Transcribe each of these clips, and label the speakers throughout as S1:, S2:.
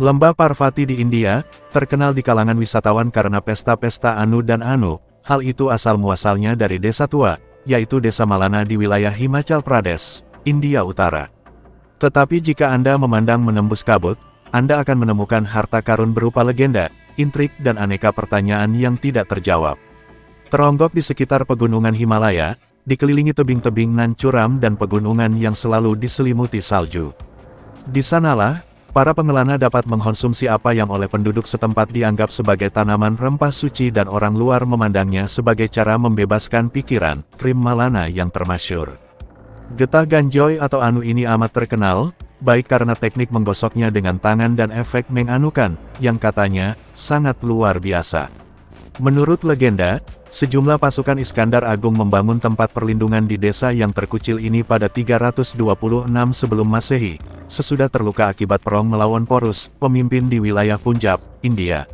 S1: Lembah Parvati di India, terkenal di kalangan wisatawan karena pesta-pesta Anu dan Anu. Hal itu asal-muasalnya dari desa tua, yaitu Desa Malana di wilayah Himachal Pradesh, India Utara. Tetapi jika Anda memandang menembus kabut, Anda akan menemukan harta karun berupa legenda, intrik dan aneka pertanyaan yang tidak terjawab. Teronggok di sekitar pegunungan Himalaya, dikelilingi tebing-tebing nan curam dan pegunungan yang selalu diselimuti salju. Di sanalah, para pengelana dapat mengkonsumsi apa yang oleh penduduk setempat dianggap sebagai tanaman rempah suci dan orang luar memandangnya sebagai cara membebaskan pikiran, krim Malana yang termasyhur. Getah ganjoy atau anu ini amat terkenal, baik karena teknik menggosoknya dengan tangan dan efek menganukan, yang katanya, sangat luar biasa. Menurut legenda, sejumlah pasukan Iskandar Agung membangun tempat perlindungan di desa yang terkucil ini pada 326 sebelum Masehi, sesudah terluka akibat perang melawan Porus, pemimpin di wilayah Punjab, India.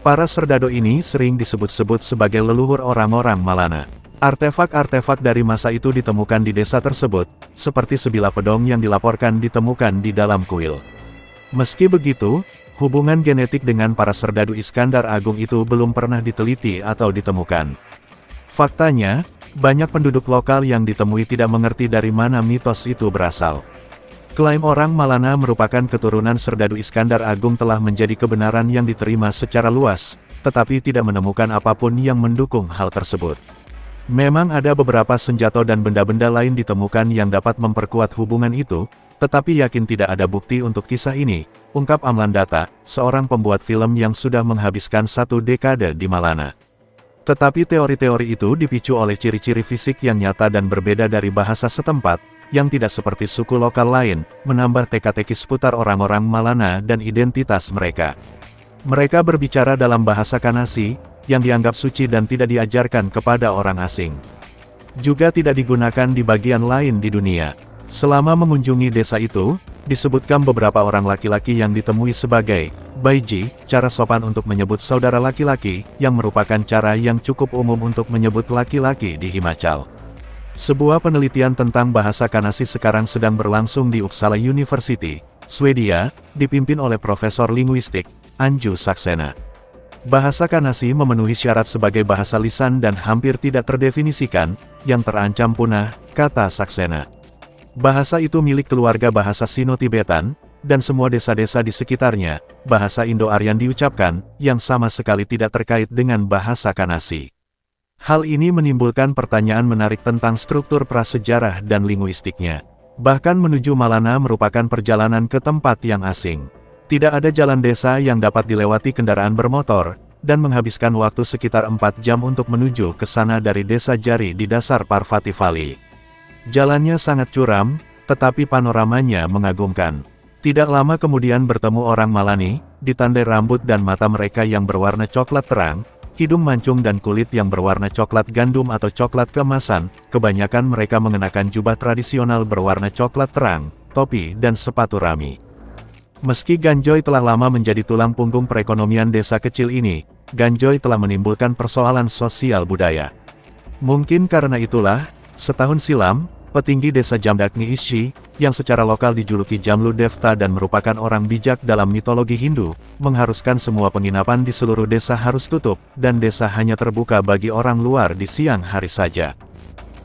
S1: Para serdadu ini sering disebut-sebut sebagai leluhur orang-orang Malana. Artefak-artefak dari masa itu ditemukan di desa tersebut, seperti sebilah pedang yang dilaporkan ditemukan di dalam kuil. Meski begitu, hubungan genetik dengan para serdadu Iskandar Agung itu belum pernah diteliti atau ditemukan. Faktanya, banyak penduduk lokal yang ditemui tidak mengerti dari mana mitos itu berasal. Klaim orang Malana merupakan keturunan serdadu Iskandar Agung telah menjadi kebenaran yang diterima secara luas, tetapi tidak menemukan apapun yang mendukung hal tersebut. Memang ada beberapa senjata dan benda-benda lain ditemukan yang dapat memperkuat hubungan itu, tetapi yakin tidak ada bukti untuk kisah ini, ungkap Amlan Datta, seorang pembuat film yang sudah menghabiskan 1 dekade di Malana. Tetapi teori-teori itu dipicu oleh ciri-ciri fisik yang nyata dan berbeda dari bahasa setempat, yang tidak seperti suku lokal lain, menambah teka-teki seputar orang-orang Malana dan identitas mereka. Mereka berbicara dalam bahasa Kanasi, yang dianggap suci dan tidak diajarkan kepada orang asing. Juga tidak digunakan di bagian lain di dunia. Selama mengunjungi desa itu, disebutkan beberapa orang laki-laki yang ditemui sebagai baiji, cara sopan untuk menyebut saudara laki-laki, yang merupakan cara yang cukup umum untuk menyebut laki-laki di Himachal. Sebuah penelitian tentang bahasa Kanasi sekarang sedang berlangsung di Uppsala University, Swedia, dipimpin oleh Profesor Linguistik, Anju Saksena. Bahasa Kanasi memenuhi syarat sebagai bahasa lisan dan hampir tidak terdefinisikan, yang terancam punah, kata Saksena. Bahasa itu milik keluarga bahasa Sino-Tibetan, dan semua desa-desa di sekitarnya, bahasa Indo-Aryan diucapkan, yang sama sekali tidak terkait dengan bahasa Kanasi. Hal ini menimbulkan pertanyaan menarik tentang struktur prasejarah dan linguistiknya. Bahkan menuju Malana merupakan perjalanan ke tempat yang asing. Tidak ada jalan desa yang dapat dilewati kendaraan bermotor, dan menghabiskan waktu sekitar 4 jam untuk menuju ke sana dari desa Jari di dasar Parvati Valley. Jalannya sangat curam, tetapi panoramanya mengagumkan. Tidak lama kemudian bertemu orang Malani, ditandai rambut dan mata mereka yang berwarna coklat terang, hidung mancung dan kulit yang berwarna coklat gandum atau coklat keemasan, kebanyakan mereka mengenakan jubah tradisional berwarna coklat terang, topi dan sepatu rami. Meski ganjoy telah lama menjadi tulang punggung perekonomian desa kecil ini, ganjoy telah menimbulkan persoalan sosial budaya. Mungkin karena itulah, setahun silam, petinggi desa Jamdagni Ishi, yang secara lokal dijuluki Jamlu Devta dan merupakan orang bijak dalam mitologi Hindu, mengharuskan semua penginapan di seluruh desa harus tutup, dan desa hanya terbuka bagi orang luar di siang hari saja.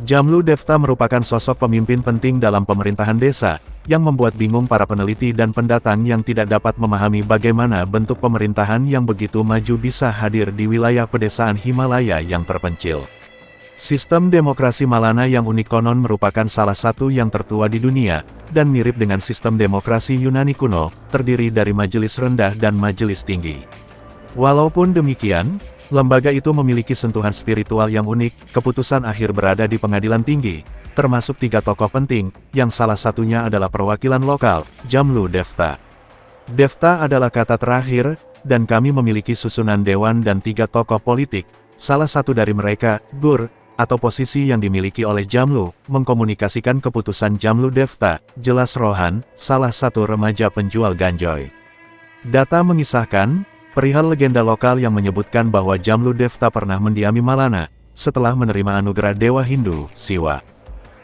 S1: Jamlu Devta merupakan sosok pemimpin penting dalam pemerintahan desa, yang membuat bingung para peneliti dan pendatang yang tidak dapat memahami bagaimana bentuk pemerintahan yang begitu maju bisa hadir di wilayah pedesaan Himalaya yang terpencil. Sistem demokrasi Malana yang unik konon merupakan salah satu yang tertua di dunia, dan mirip dengan sistem demokrasi Yunani kuno, terdiri dari majelis rendah dan majelis tinggi. Walaupun demikian, lembaga itu memiliki sentuhan spiritual yang unik, keputusan akhir berada di pengadilan tinggi, termasuk 3 tokoh penting, yang salah satunya adalah perwakilan lokal, Jamlu Devta. Devta adalah kata terakhir, dan kami memiliki susunan dewan dan 3 tokoh politik, salah satu dari mereka, Gur, atau posisi yang dimiliki oleh Jamlu, mengkomunikasikan keputusan Jamlu Devta, jelas Rohan, salah satu remaja penjual ganjoy. Data mengisahkan, perihal legenda lokal yang menyebutkan bahwa Jamlu Devta pernah mendiami Malana, setelah menerima anugerah Dewa Hindu, Siwa.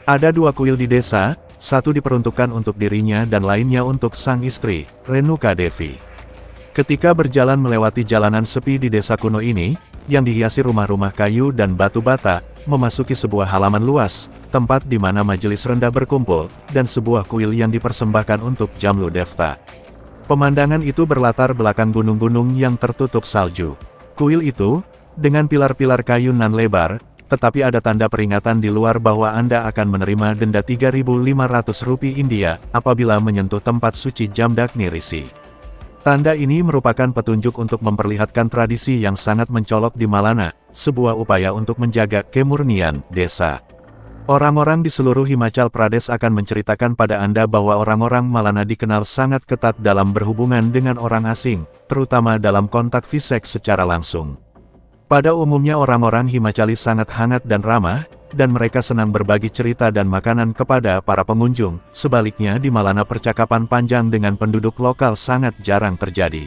S1: Ada 2 kuil di desa, satu diperuntukkan untuk dirinya dan lainnya untuk sang istri, Renuka Devi. Ketika berjalan melewati jalanan sepi di desa kuno ini, yang dihiasi rumah-rumah kayu dan batu bata, memasuki sebuah halaman luas, tempat di mana majelis rendah berkumpul, dan sebuah kuil yang dipersembahkan untuk Jamlu Devta. Pemandangan itu berlatar belakang gunung-gunung yang tertutup salju. Kuil itu, dengan pilar-pilar kayu nan lebar, tetapi ada tanda peringatan di luar bahwa Anda akan menerima denda 3.500 rupiah India, apabila menyentuh tempat suci Jamdagni Rishi. Tanda ini merupakan petunjuk untuk memperlihatkan tradisi yang sangat mencolok di Malana, sebuah upaya untuk menjaga kemurnian desa. Orang-orang di seluruh Himachal Pradesh akan menceritakan pada Anda bahwa orang-orang Malana dikenal sangat ketat dalam berhubungan dengan orang asing, terutama dalam kontak fisik secara langsung. Pada umumnya orang-orang Himachalis sangat hangat dan ramah, dan mereka senang berbagi cerita dan makanan kepada para pengunjung. Sebaliknya di Malana percakapan panjang dengan penduduk lokal sangat jarang terjadi.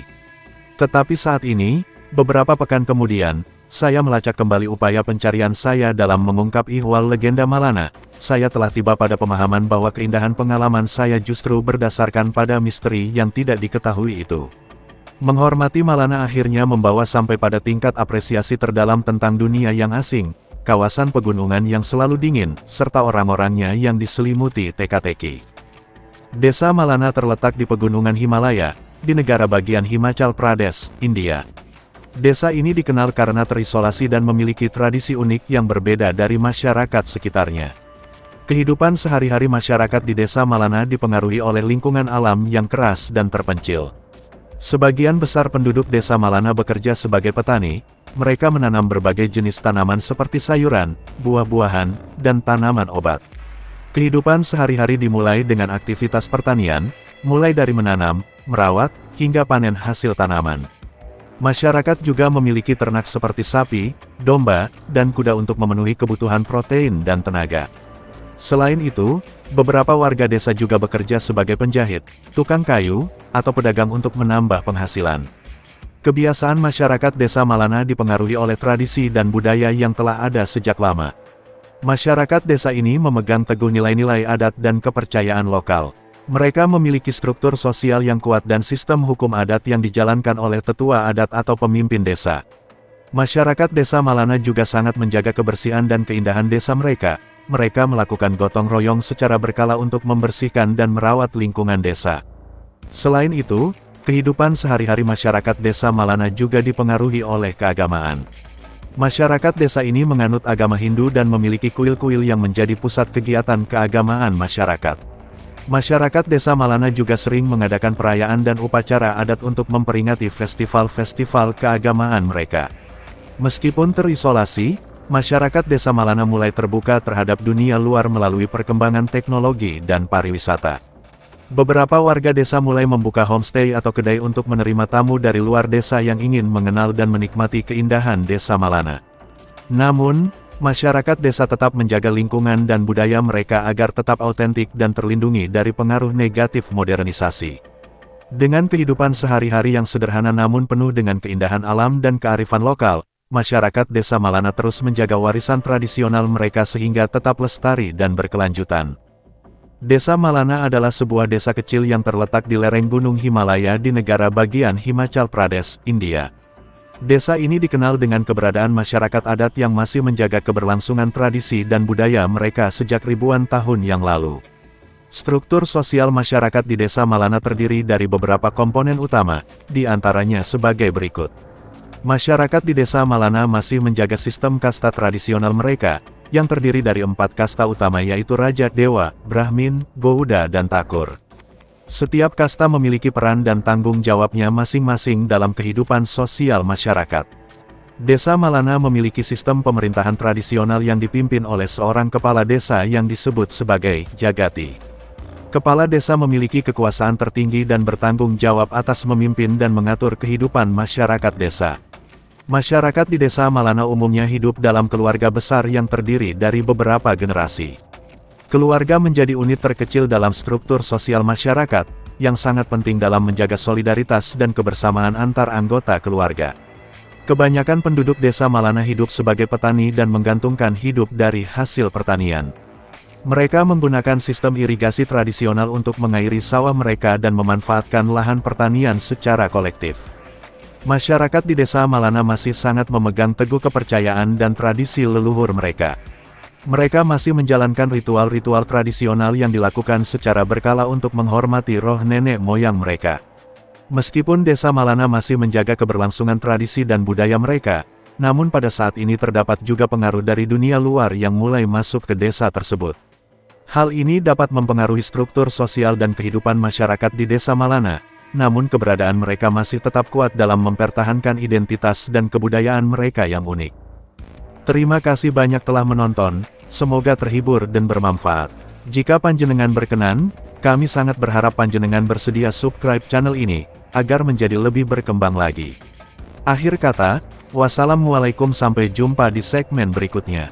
S1: Tetapi saat ini, beberapa pekan kemudian, saya melacak kembali upaya pencarian saya dalam mengungkap ihwal legenda Malana. Saya telah tiba pada pemahaman bahwa keindahan pengalaman saya justru berdasarkan pada misteri yang tidak diketahui itu. Menghormati Malana akhirnya membawa sampai pada tingkat apresiasi terdalam tentang dunia yang asing, kawasan pegunungan yang selalu dingin, serta orang-orangnya yang diselimuti teka-teki. Desa Malana terletak di pegunungan Himalaya, di negara bagian Himachal Pradesh, India. Desa ini dikenal karena terisolasi dan memiliki tradisi unik yang berbeda dari masyarakat sekitarnya. Kehidupan sehari-hari masyarakat di desa Malana dipengaruhi oleh lingkungan alam yang keras dan terpencil. Sebagian besar penduduk desa Malana bekerja sebagai petani. Mereka menanam berbagai jenis tanaman seperti sayuran, buah-buahan, dan tanaman obat. Kehidupan sehari-hari dimulai dengan aktivitas pertanian, mulai dari menanam, merawat, hingga panen hasil tanaman. Masyarakat juga memiliki ternak seperti sapi, domba, dan kuda untuk memenuhi kebutuhan protein dan tenaga. Selain itu, beberapa warga desa juga bekerja sebagai penjahit, tukang kayu, atau pedagang untuk menambah penghasilan. Kebiasaan masyarakat desa Malana dipengaruhi oleh tradisi dan budaya yang telah ada sejak lama. Masyarakat desa ini memegang teguh nilai-nilai adat dan kepercayaan lokal. Mereka memiliki struktur sosial yang kuat dan sistem hukum adat yang dijalankan oleh tetua adat atau pemimpin desa. Masyarakat desa Malana juga sangat menjaga kebersihan dan keindahan desa mereka. Mereka melakukan gotong royong secara berkala untuk membersihkan dan merawat lingkungan desa. Selain itu, kehidupan sehari-hari masyarakat desa Malana juga dipengaruhi oleh keagamaan. Masyarakat desa ini menganut agama Hindu dan memiliki kuil-kuil yang menjadi pusat kegiatan keagamaan masyarakat. Masyarakat desa Malana juga sering mengadakan perayaan dan upacara adat untuk memperingati festival-festival keagamaan mereka. Meskipun terisolasi, masyarakat desa Malana mulai terbuka terhadap dunia luar melalui perkembangan teknologi dan pariwisata. Beberapa warga desa mulai membuka homestay atau kedai untuk menerima tamu dari luar desa yang ingin mengenal dan menikmati keindahan desa Malana. Namun, masyarakat desa tetap menjaga lingkungan dan budaya mereka agar tetap autentik dan terlindungi dari pengaruh negatif modernisasi. Dengan kehidupan sehari-hari yang sederhana namun penuh dengan keindahan alam dan kearifan lokal, masyarakat desa Malana terus menjaga warisan tradisional mereka sehingga tetap lestari dan berkelanjutan. Desa Malana adalah sebuah desa kecil yang terletak di lereng Gunung Himalaya di negara bagian Himachal Pradesh, India. Desa ini dikenal dengan keberadaan masyarakat adat yang masih menjaga keberlangsungan tradisi dan budaya mereka sejak ribuan tahun yang lalu. Struktur sosial masyarakat di desa Malana terdiri dari beberapa komponen utama, di antaranya sebagai berikut. Masyarakat di desa Malana masih menjaga sistem kasta tradisional mereka, yang terdiri dari 4 kasta utama yaitu Raja, Dewa, Brahmin, Gouda dan Thakur. Setiap kasta memiliki peran dan tanggung jawabnya masing-masing dalam kehidupan sosial masyarakat. Desa Malana memiliki sistem pemerintahan tradisional yang dipimpin oleh seorang kepala desa yang disebut sebagai Jagati. Kepala desa memiliki kekuasaan tertinggi dan bertanggung jawab atas memimpin dan mengatur kehidupan masyarakat desa. Masyarakat di desa Malana umumnya hidup dalam keluarga besar yang terdiri dari beberapa generasi. Keluarga menjadi unit terkecil dalam struktur sosial masyarakat, yang sangat penting dalam menjaga solidaritas dan kebersamaan antar anggota keluarga. Kebanyakan penduduk desa Malana hidup sebagai petani dan menggantungkan hidup dari hasil pertanian. Mereka menggunakan sistem irigasi tradisional untuk mengairi sawah mereka dan memanfaatkan lahan pertanian secara kolektif. Masyarakat di Desa Malana masih sangat memegang teguh kepercayaan dan tradisi leluhur mereka. Mereka masih menjalankan ritual-ritual tradisional yang dilakukan secara berkala untuk menghormati roh nenek moyang mereka. Meskipun Desa Malana masih menjaga keberlangsungan tradisi dan budaya mereka, namun pada saat ini terdapat juga pengaruh dari dunia luar yang mulai masuk ke desa tersebut. Hal ini dapat mempengaruhi struktur sosial dan kehidupan masyarakat di Desa Malana, namun keberadaan mereka masih tetap kuat dalam mempertahankan identitas dan kebudayaan mereka yang unik. Terima kasih banyak telah menonton, semoga terhibur dan bermanfaat. Jika panjenengan berkenan, kami sangat berharap panjenengan bersedia subscribe channel ini, agar menjadi lebih berkembang lagi. Akhir kata, wassalamualaikum, sampai jumpa di segmen berikutnya.